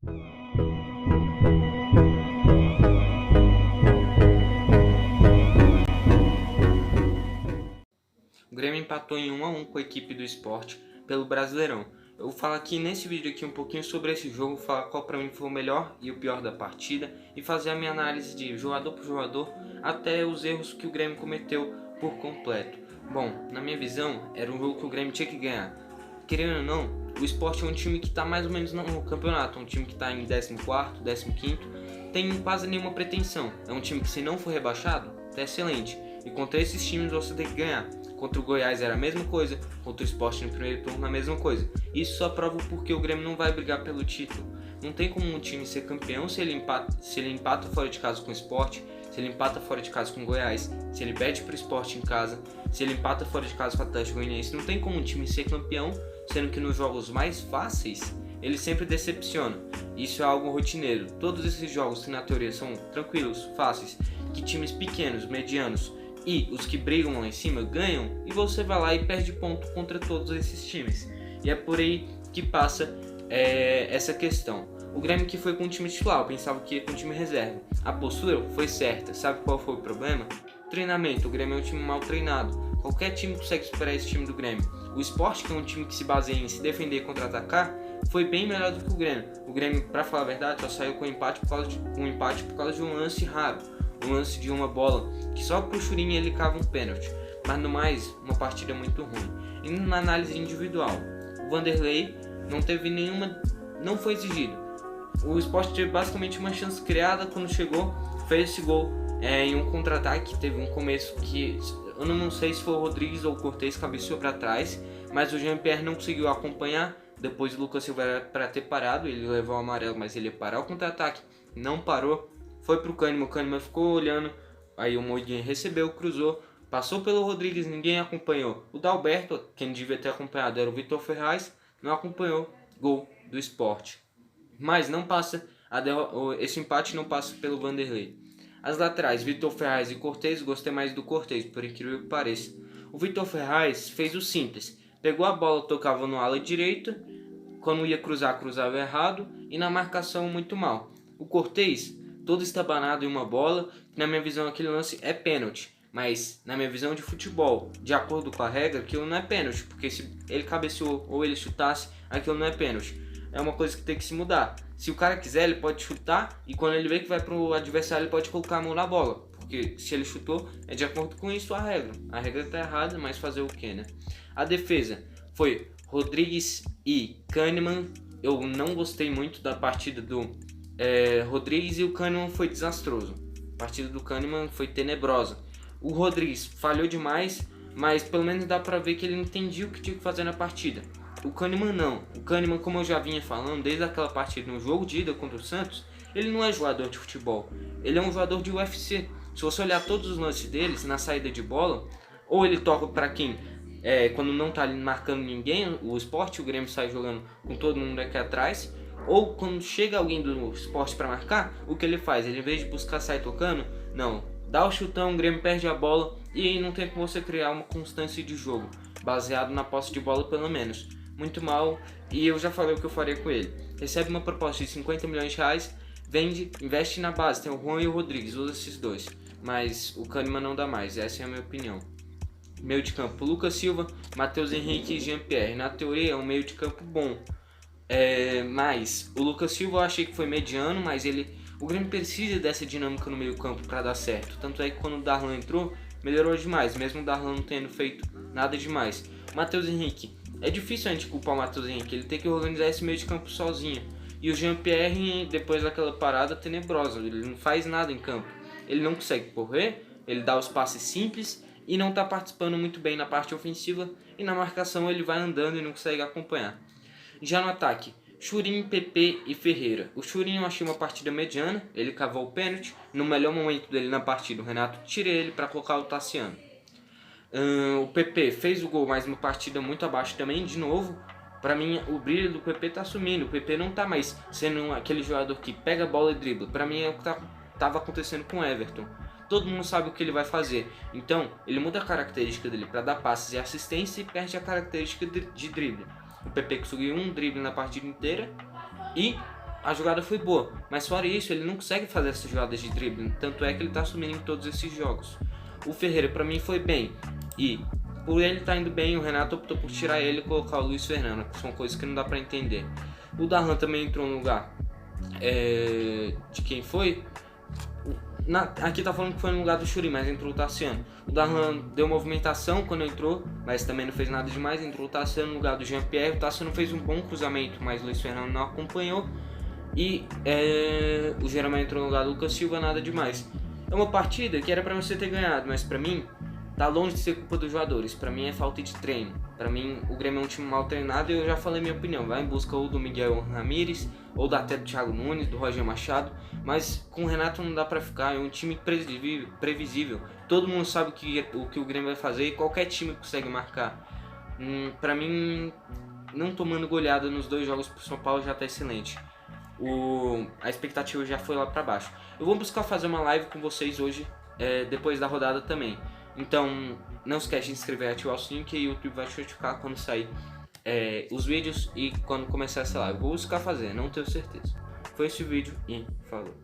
O Grêmio empatou em 1 a 1 com a equipe do Sport pelo Brasileirão. Eu vou falar aqui nesse vídeo aqui um pouquinho sobre esse jogo, falar qual para mim foi o melhor e o pior da partida e fazer a minha análise de jogador por jogador até os erros que o Grêmio cometeu por completo. Bom, na minha visão, era um jogo que o Grêmio tinha que ganhar. Querendo ou não, o Sport é um time que está mais ou menos no campeonato, um time que está em 14º, 15º, tem quase nenhuma pretensão. É um time que, se não for rebaixado, é excelente. E contra esses times você tem que ganhar. Contra o Goiás era a mesma coisa, contra o Sport no primeiro turno a mesma coisa. Isso só prova porque o Grêmio não vai brigar pelo título. Não tem como um time ser campeão se ele empata fora de casa com o Sport, se ele empata fora de casa com o Goiás, se ele perde pro Sport em casa, se ele empata fora de casa com o Atlético Goianiense. Não tem como um time ser campeão, sendo que nos jogos mais fáceis ele sempre decepciona. Isso é algo rotineiro. Todos esses jogos que na teoria são tranquilos, fáceis, que times pequenos, medianos e os que brigam lá em cima ganham, e você vai lá e perde ponto contra todos esses times. E é por aí que passa essa questão. O Grêmio que foi com o time titular, eu pensava que ia com o time reserva. A postura foi certa. Sabe qual foi o problema? Treinamento. O Grêmio é um time mal treinado. Qualquer time consegue superar esse time do Grêmio. O Sport, que é um time que se baseia em se defender e contra-atacar, foi bem melhor do que o Grêmio. O Grêmio, pra falar a verdade, só saiu com um empate por causa de um lance raro. Um lance de uma bola que só pro Churinho ele cava um pênalti. Mas no mais, uma partida muito ruim. E na análise individual, o Vanderlei não foi exigido. O Sport teve basicamente uma chance criada quando chegou, fez esse gol em um contra-ataque. Teve um começo que eu não sei se foi o Rodrigues ou o Cortez cabeceou para trás, mas o Jean-Pierre não conseguiu acompanhar. Depois o Lucas Silva era para ter parado, ele levou o amarelo, mas ele ia parar o contra-ataque, não parou. Foi pro Kahneman, o Kahneman ficou olhando, aí o Moiguinha recebeu, cruzou, passou pelo Rodrigues, ninguém acompanhou. O Dalberto, quem devia ter acompanhado era o Vitor Ferraz, não acompanhou, gol do Sport. Mas não passa, esse empate não passa pelo Vanderlei. As laterais, Vitor Ferraz e Cortez, gostei mais do Cortez, por incrível que pareça. O Vitor Ferraz fez o simples, pegou a bola, tocava no ala direita, quando ia cruzava errado, e na marcação muito mal. O Cortez, todo estabanado em uma bola, que na minha visão aquele lance é pênalti, mas na minha visão de futebol, de acordo com a regra, aquilo não é pênalti, porque se ele cabeceou ou ele chutasse, aquilo não é pênalti. É uma coisa que tem que se mudar. Se o cara quiser, ele pode chutar, e quando ele vê que vai pro adversário, ele pode colocar a mão na bola, porque se ele chutou, é de acordo com isso a regra. A regra tá errada, mas fazer o que, né? A defesa foi Rodrigues e Kahneman. Eu não gostei muito da partida do Rodrigues, e o Kahneman foi desastroso. A partida do Kahneman foi tenebrosa. O Rodrigues falhou demais, mas pelo menos dá pra ver que ele entendia o que tinha que fazer na partida. O Kahneman não. O Kahneman, como eu já vinha falando, desde aquela partida no jogo de ida contra o Santos, ele não é jogador de futebol. Ele é um jogador de UFC. Se você olhar todos os lances deles na saída de bola, ou ele toca pra quem quando não tá marcando ninguém, o Sport, o Grêmio sai jogando com todo mundo aqui atrás, ou quando chega alguém do Sport para marcar, o que ele faz? Ele, em vez de buscar sair tocando, não, dá o chutão, o Grêmio perde a bola, e aí não tem como você criar uma constância de jogo, baseado na posse de bola pelo menos. Muito mal, e eu já falei o que eu faria com ele. Recebe uma proposta de 50 milhões de reais, vende, investe na base, tem o Juan e o Rodrigues, usa esses dois. Mas o Kahneman não dá mais, essa é a minha opinião. Meio de campo, Lucas Silva, Matheus Henrique e Jean-Pierre. Na teoria é um meio de campo bom. Mas o Lucas Silva eu achei que foi mediano, mas o Grêmio precisa dessa dinâmica no meio campo para dar certo. Tanto é que quando o Darlan entrou, melhorou demais, mesmo o Darlan não tendo feito nada demais. Matheus Henrique, é difícil a gente culpar o Matheus Henrique, ele tem que organizar esse meio de campo sozinho. E o Jean-Pierre, depois daquela parada tenebrosa, ele não faz nada em campo. Ele não consegue correr, ele dá os passes simples e não está participando muito bem na parte ofensiva, e na marcação ele vai andando e não consegue acompanhar. Já no ataque, Churinho, PP e Ferreira. O Churinho eu achei uma partida mediana, ele cavou o pênalti, no melhor momento dele na partida o Renato tira ele para colocar o Tassiano. O PP fez o gol, mas uma partida muito abaixo também, de novo. Para mim o brilho do PP tá sumindo, o PP não tá mais sendo aquele jogador que pega a bola e dribla. Para mim é o que estava acontecendo com o Everton. Todo mundo sabe o que ele vai fazer, então ele muda a característica dele para dar passes e assistência e perde a característica de drible. O PP conseguiu um drible na partida inteira e a jogada foi boa, mas fora isso ele não consegue fazer essas jogadas de drible, tanto é que ele tá assumindo em todos esses jogos. O Ferreira pra mim foi bem, e por ele estar indo bem, o Renato optou por tirar ele e colocar o Luiz Fernando, que são coisas que não dá pra entender. O Darlan também entrou no lugar de quem foi? Aqui tá falando que foi no lugar do Churi, mas entrou o Tassiano. O Darlan deu movimentação quando entrou, mas também não fez nada demais. Entrou o Tassiano no lugar do Jean-Pierre. O Tassiano fez um bom cruzamento, mas o Luiz Fernando não acompanhou. E o Jeromel entrou no lugar do Lucas Silva, nada demais. É uma partida que era pra você ter ganhado, mas pra mim tá longe de ser culpa dos jogadores. Pra mim é falta de treino. Pra mim o Grêmio é um time mal treinado e eu já falei minha opinião. Vai em busca ou do Miguel Ramírez, ou até do Thiago Nunes, do Roger Machado. Mas com o Renato não dá pra ficar. É um time previsível. Todo mundo sabe o que o Grêmio vai fazer e qualquer time consegue marcar. Pra mim, não tomando goleada nos 2 jogos pro São Paulo já tá excelente. A expectativa já foi lá pra baixo. Eu vou buscar fazer uma live com vocês hoje, depois da rodada também. Então não esquece de se inscrever e ativar o sininho, que o YouTube vai te notificar quando sair os vídeos e quando começar essa live. Vou buscar fazer, não tenho certeza. Foi esse o vídeo e falou.